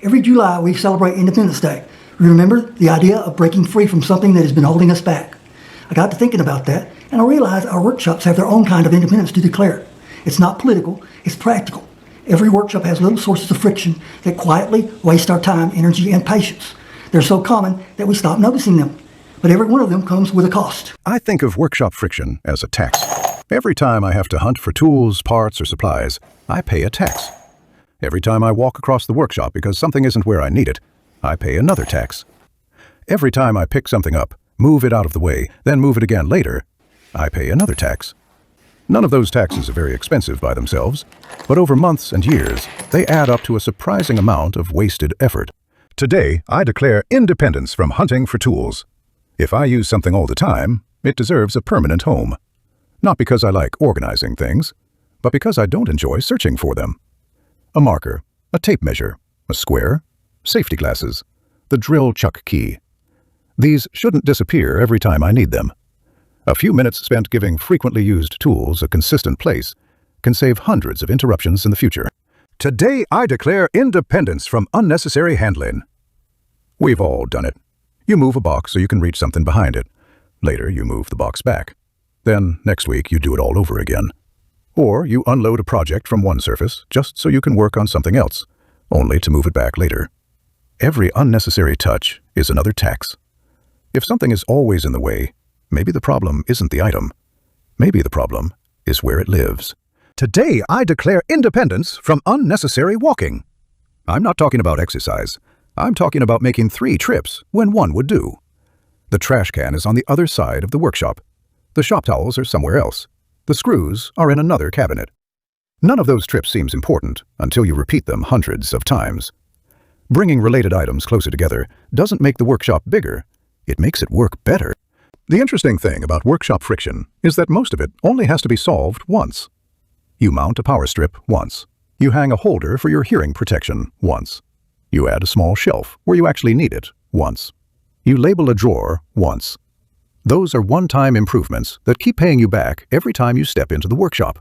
Every July, we celebrate Independence Day. We remember the idea of breaking free from something that has been holding us back. I got to thinking about that, and I realized our workshops have their own kind of independence to declare. It's not political, it's practical. Every workshop has little sources of friction that quietly waste our time, energy, and patience. They're so common that we stop noticing them. But every one of them comes with a cost. I think of workshop friction as a tax. Every time I have to hunt for tools, parts, or supplies, I pay a tax. Every time I walk across the workshop because something isn't where I need it, I pay another tax. Every time I pick something up, move it out of the way, then move it again later, I pay another tax. None of those taxes are very expensive by themselves, but over months and years, they add up to a surprising amount of wasted effort. Today, I declare independence from hunting for tools. If I use something all the time, it deserves a permanent home. Not because I like organizing things, but because I don't enjoy searching for them. A marker, a tape measure, a square, safety glasses, the drill chuck key. These shouldn't disappear every time I need them. A few minutes spent giving frequently used tools a consistent place can save hundreds of interruptions in the future. Today, I declare independence from unnecessary handling. We've all done it. You move a box so you can reach something behind it. Later, you move the box back. Then, next week, you do it all over again. Or you unload a project from one surface just so you can work on something else, only to move it back later. Every unnecessary touch is another tax. If something is always in the way, maybe the problem isn't the item. Maybe the problem is where it lives. Today, I declare independence from unnecessary walking. I'm not talking about exercise. I'm talking about making 3 trips when 1 would do. The trash can is on the other side of the workshop. The shop towels are somewhere else. The screws are in another cabinet. None of those trips seems important until you repeat them hundreds of times. Bringing related items closer together doesn't make the workshop bigger. It makes it work better. The interesting thing about workshop friction is that most of it only has to be solved once. You mount a power strip once. You hang a holder for your hearing protection once. You add a small shelf where you actually need it once. You label a drawer once. Those are one-time improvements that keep paying you back every time you step into the workshop.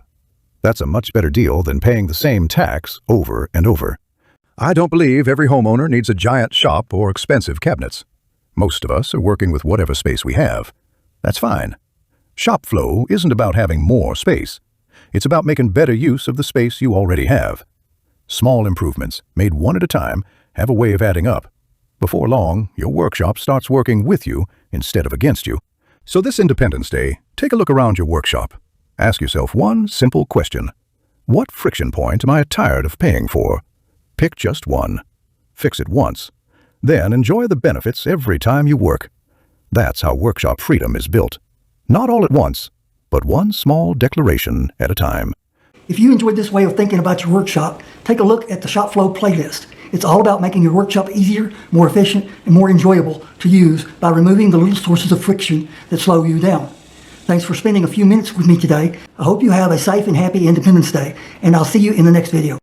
That's a much better deal than paying the same tax over and over. I don't believe every homeowner needs a giant shop or expensive cabinets. Most of us are working with whatever space we have. That's fine. Shop flow isn't about having more space. It's about making better use of the space you already have. Small improvements, made one at a time, have a way of adding up. Before long, your workshop starts working with you instead of against you. So this Independence Day, take a look around your workshop. Ask yourself one simple question. What friction point am I tired of paying for? Pick just one. Fix it once. Then enjoy the benefits every time you work. That's how workshop freedom is built. Not all at once, but one small declaration at a time. If you enjoyed this way of thinking about your workshop, take a look at the Shop Flow playlist. It's all about making your workshop easier, more efficient, and more enjoyable to use by removing the little sources of friction that slow you down. Thanks for spending a few minutes with me today. I hope you have a safe and happy Independence Day, and I'll see you in the next video.